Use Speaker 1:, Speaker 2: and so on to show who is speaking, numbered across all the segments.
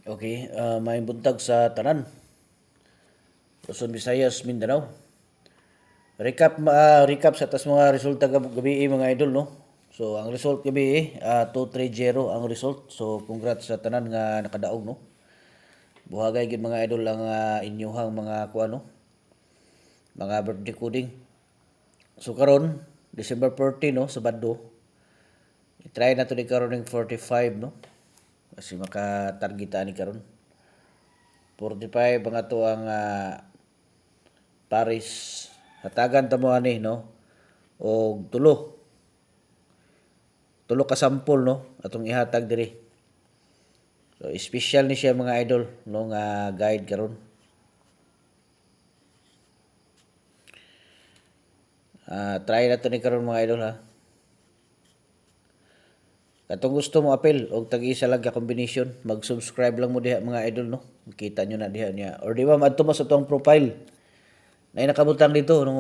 Speaker 1: Okay, may buntag sa tanan. Luzon, Visayas, Mindanao. Recap sa tas mga resulta gabi mga idol, no. So ang result gabi 2-3-0 ang result. So congrats sa tanan nga nakadaog, no. Buhagay gid mga idol ang inyuhang mga kuano, mga birthday coding. So karon December 14, no, Sabado. I-try na to ni karon ng 45, no. Kasi maka-targeta ni karon. 45 ang ato ang Paris. Hatagan ta mo ani, no. Og tulo ka sample, no, atong ihatag diri. So special ni siya mga idol, no, nga guide karon. Try na to ni karon mga idol, ha. Katong gusto mo apel og tag-isa lang ka combination, mag-subscribe lang mo diha mga idol, no. Makita nyo na diha niya. Or di ba madto mo sa tong profile. Nay nakabutang dito nung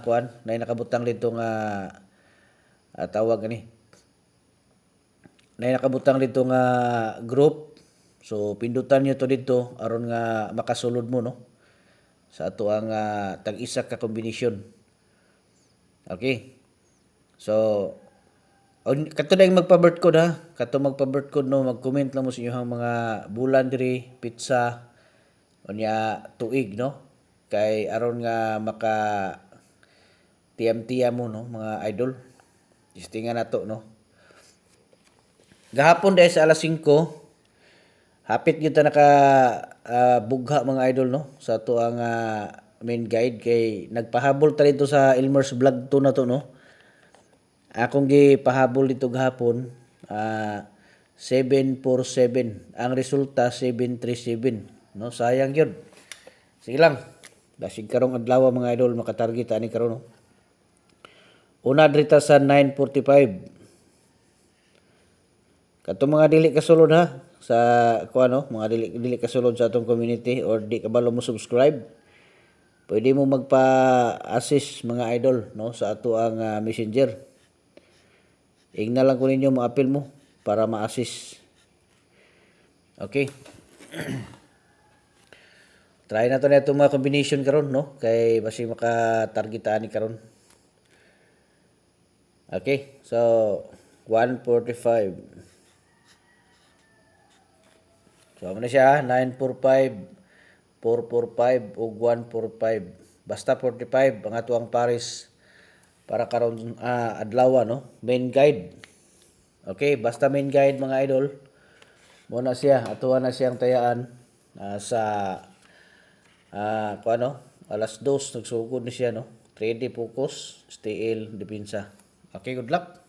Speaker 1: kuan, nay nakabutang dito nga tawag ani. Nay nakabutang dito nga group. So pindutan niyo to dito aron nga makasulod mo, no, sa ato ang tag-isa ka combination. Okay. So kato na yung magpa-birth code, ha. Kato magpa-birth code, no, mag-comment lang mo sa inyong mga bulan diri, pizza, unya tuig, no. Kay aron nga maka tiyam-tiyam mo, no, mga idol. Testingan nato, no. Gahapon dahil sa alas 5, hapit gyud ta naka bugha mga idol, no, sa ato ang main guide kay nagpahabol ta dito sa Elmer's Vlog 2 na to, no. Akong gipahabol dito gahapon 747. Ang resulta 737, no. Sayang gyud. Sige lang. Dasig karong adlaw mga idol makatarget ani karon, no. Una drita sa 9:45. Katong mga dili kasulod, ha, sa kuano, mga dili kasulod sa atong community or di kabalo mo subscribe. Pwede mo magpa-assist mga idol, no, sa ato ang messenger. Ingna lang ko ninyo ma-appeal mo para ma-assist. Okay. Try na to na itong mga combination karon, no, kay basi maka-targetaan ni karon. Okay. So 145. So amo na siya 945, 445 ug 145. Basta 45 ang ato ang Paris para karon adlaw, no. Main guide. Okay, basta main guide mga idol. Mo na siya, atuwa na siyang tayaan sa kuano, alas 2 nagsugod ni siya, no. 3D focus, stay depensa. Okay, good luck.